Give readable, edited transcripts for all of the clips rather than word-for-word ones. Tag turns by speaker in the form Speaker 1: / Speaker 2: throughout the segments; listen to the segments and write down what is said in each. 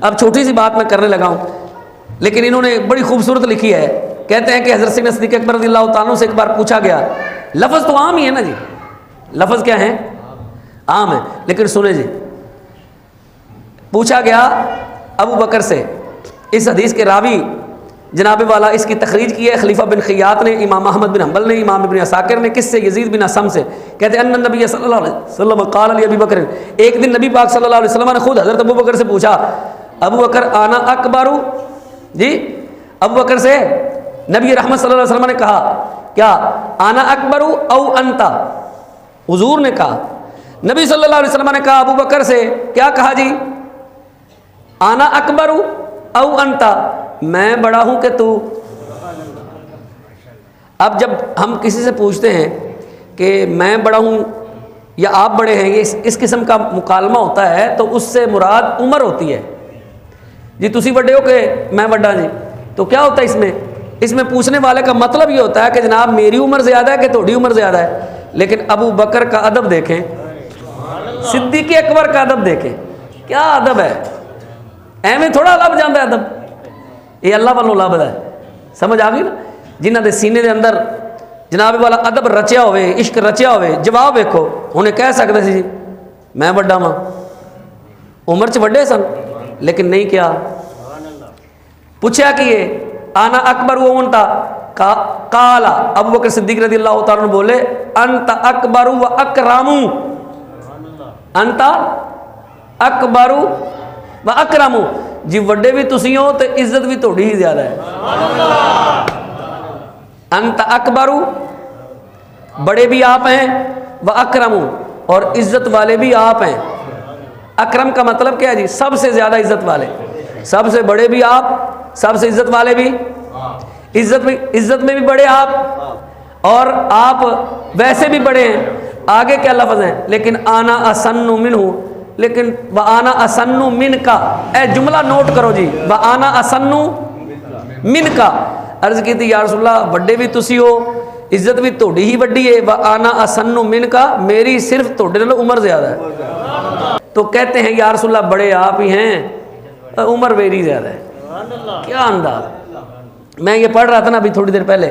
Speaker 1: अब छोटी सी बात मैं करने लगा हूँ, लेकिन इन्होंने बड़ी खूबसूरत लिखी है। कहते हैं कि हज़रत सैयदना सिद्दीक़ अकबर रज़ियल्लाहु ताला अन्हु से एक बार पूछा गया, लफ्ज़ तो आम ही है ना जी, लफ्ज़ क्या है, आम है, लेकिन सुने जी, पूछा गया अबू बकर से, इस हदीस के रावी जनाब वाला इसकी तखरीज की है खलीफा बिन खियात ने, इमाम अहमद बिन हम्बल ने, इमाम इब्न असाकिर ने, किससे, यजीद बिन असम से। कहते हैं अन्ना नबी सल्लल्लाहु अलैहि वसल्लम क़ाल अली अबी बकर, एक दिन नबी पाक सल्लल्लाहु अलैहि वसल्लम ने खुद हज़रत अबू बकर से पूछा, अबू बकर आना अकबरू जी, अबू बकर से नबी रहमत सल्लल्लाहु अलैहि वसल्लम ने कहा क्या, आना अकबरू औ अंता, हुजूर ने कहा, नबी सल्लल्लाहु अलैहि वसल्लम ने कहा अबू बकर से क्या कहा जी, आना अकबरू औ अंता, मैं बड़ा हूं कि तू। अब जब हम किसी से पूछते हैं कि मैं बड़ा हूं या आप बड़े हैं, ये इस किस्म का मुकालमा होता है, तो उससे मुराद उम्र होती है जी, तुसी बड़े हो कि मैं बड़ा जी, तो क्या होता है इसमें पूछने वाले का मतलब ये होता है कि जनाब मेरी उम्र ज़्यादा है कि थोड़ी उम्र ज़्यादा है। लेकिन अबू बकर का अदब देखें, सिद्दीक़ अकबर का अदब देखें, क्या अदब है, एवं थोड़ा लब जाता है अदब, ये अल्लाह वालों लभद है। समझ आ गई ना, जिन्हों के सीने के अंदर जनाब वाला अदब रचिया हो, इश्क रचिया हो, जवाब वेखो, उन्हें कह सकते सी जी मैं वड्डा वां, उम्र च वड्डे सन, लेकिन नहीं किया। पूछा कि ये आना अकबर वो उनता काला, अबू बकर सिद्दीक़ रज़ियल्लाहु ताला अन्हु बोले अंत अकबरू व अकरामू, अंत अकबरू व अकरामू जी, वड्डे भी तुसी हो तो इज्जत भी थोड़ी ही ज़्यादा है। अंत अकबरू, बड़े भी आप हैं, व अकरमू, और इज्जत वाले भी आप हैं। अकरम का मतलब क्या है जी, सबसे ज़्यादा इज्जत वाले, सबसे बड़े भी आप, सबसे इज्जत वाले भी, इज्जत में भी बड़े आप, और आप वैसे भी बड़े हैं। आगे क्या लफ्ज़ हैं, लेकिन आना असन्नु मिनहु, लेकिन व आना असन्नु मिन का, ए जुमला नोट करो जी, व आना असन्नु मिन का। अर्ज की थी या रसूलल्लाह बड़े भी तुसी हो, इज्जत भी थोड़ी ही वड्डी है, व आना असन्नु मिन का, मेरी सिर्फ थोड़े नालों उम्र ज़्यादा है। तो कहते हैं या रसूलल्लाह बड़े आप ही हैं, उम्र मेरी ज़्यादा है। क्या अंदाज। मैं ये पढ़ रहा था ना अभी थोड़ी देर पहले,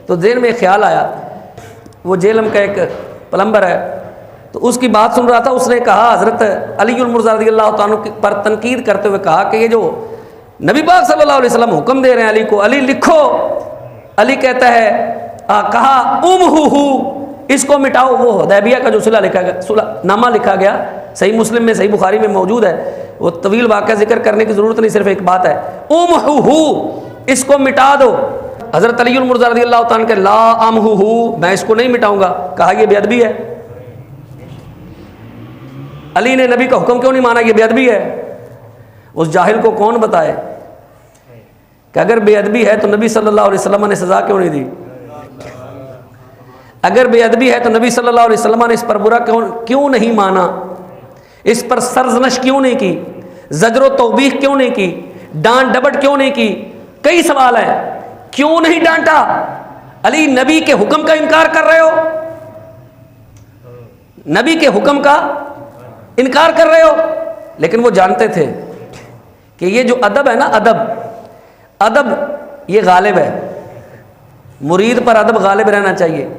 Speaker 1: तो जेहन में ख्याल आया, वो जेलम का एक प्लम्बर है, तो उसकी बात सुन रहा था, उसने कहा हज़रत अलीउल मुर्ज़ा रज़ियल्लाहु ताला अन्हु पर तनकीद करते हुए कहा कि ये जो नबी पाक सल्लल्लाहु अलैहि वसल्लम हुक्म दे रहे हैं अली को, अली लिखो, अली कहता है कहा उमहू, इसको मिटाओ। वो हुदैबिया का जो सुलह लिखा गया, सुलहनामा लिखा गया, सही मुस्लिम में, सही बुखारी में मौजूद है, वो तवील वाक़या जिक्र करने की ज़रूरत नहीं, सिर्फ एक बात है, उमहू, इसको मिटा दो। हज़रत अलीउल मुर्ज़ा रज़ियल्लाहु ताला के ला अमहू, मैं इसको नहीं मिटाऊंगा। कहा यह बेअदबी है। अली ने नबी का हुक्म क्यों नहीं माना, यह बेअदबी है। उस जाहिल को कौन बताए कि अगर बेअदबी है तो नबी सल्लल्लाहु अलैहि वसल्लम ने सज़ा क्यों नहीं दी, अगर बेअदबी है तो नबी सल्लल्लाहु अलैहि वसल्लम ने इस पर बुरा क्यों नहीं माना, इस पर सरजनश क्यों नहीं की, ज़जर तौबीख क्यों नहीं की, डांट डबट क्यों नहीं की। कई सवाल हैं, क्यों नहीं डांटा। अली नबी के हुक्म का इनकार कर रहे हो, नबी के हुक्म का इनकार कर रहे हो। लेकिन वो जानते थे कि ये जो अदब है ना, अदब ये गालिब है, मुरीद पर अदब गालिब रहना चाहिए,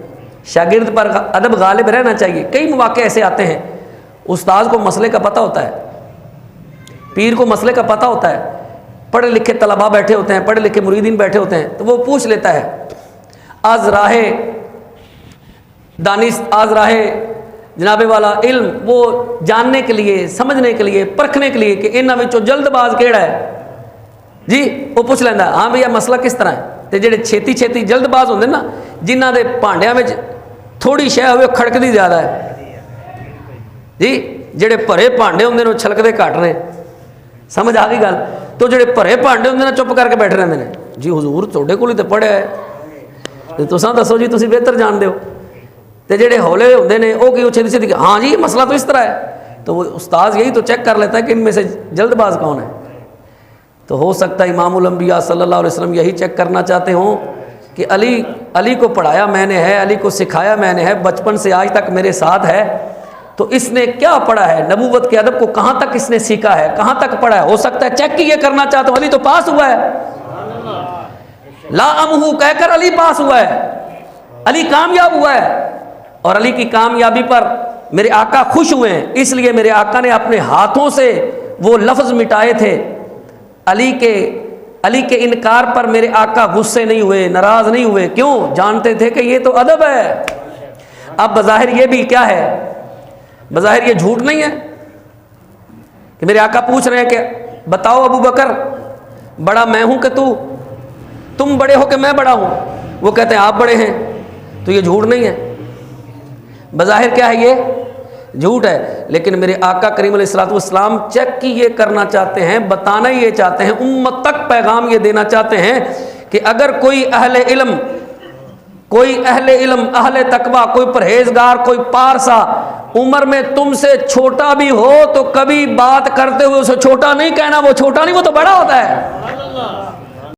Speaker 1: शागिर्द पर अदब गालिब रहना चाहिए। कई मौके ऐसे आते हैं, उस्ताद को मसले का पता होता है, पीर को मसले का पता होता है, पढ़े लिखे तलबा बैठे होते हैं, पढ़े लिखे मुरीदीन बैठे होते हैं, तो वो पूछ लेता है आज राहे दानिश, आज राहे जनाबे वाला इल्म, वो जानने के लिए, समझने के लिए, परखने के लिए कि इन्हां विचों जल्दबाज केड़ा है जी, वो पूछ लेंदा हाँ भैया मसला किस तरह है। तो जेडे छेती छेती जल्दबाज होंदे ना, जिन्हां दे भांडियां विच थोड़ी शै होवे खड़कदी ज़्यादा है जी, जेडे भरे भांडे होंदे ने छलकदे घट ने। समझ आ गई गल। तो जेडे भरे भांडे होंदे ने चुप करके बैठे रहंदे ने जी, हुजूर तुहाडे कोल ही तो पढ़िया है, तुसां दसो जी, तुसीं बेहतर जानदे हो। तो जेडे हौले होंदे ने वो कि छेती छेती हाँ जी मसला तो इस तरह है, तो वो उस्ताद यही तो चेक कर लेता है कि इनमें से जल्दबाज कौन है। तो हो सकता है इमामुल अंबिया सल्लल्लाहु अलैहि वसल्लम यही चेक करना चाहते हों कि अली को पढ़ाया मैंने है, अली को सिखाया मैंने है, बचपन से आज तक मेरे साथ है, तो इसने क्या पढ़ा है, नबूवत के अदब को कहाँ तक इसने सीखा है, कहाँ तक पढ़ा है। हो सकता है चेक ही ये करना चाहता हूँ, अली तो पास हुआ है, ला अमहू कहकर अली पास हुआ है, अली कामयाब हुआ है। और अली की कामयाबी पर मेरे आका खुश हुए हैं, इसलिए मेरे आका ने अपने हाथों से वो लफ्ज़ मिटाए थे। अली के इनकार पर मेरे आका गुस्से नहीं हुए, नाराज़ नहीं हुए। क्यों? जानते थे कि ये तो अदब है। अब बज़ाहिर ये भी क्या है, बज़ाहिर ये झूठ नहीं है कि मेरे आका पूछ रहे हैं कि बताओ अबू बकर, बड़ा मैं हूं कि तुम बड़े हो कि मैं बड़ा हूं? वो कहते हैं आप बड़े हैं। तो ये झूठ नहीं है, बज़ाहिर क्या है, ये झूठ है। लेकिन मेरे आका करीम अलैहिस्सलाम चेक की ये करना चाहते हैं, बताना ये चाहते हैं, उम्मत तक पैगाम ये देना चाहते हैं कि अगर कोई अहले इल्म, अहले तकवा, कोई परहेजगार, कोई पारसा उम्र में तुमसे छोटा भी हो तो कभी बात करते हुए उसे छोटा नहीं कहना, वो छोटा नहीं, वो तो बड़ा होता है।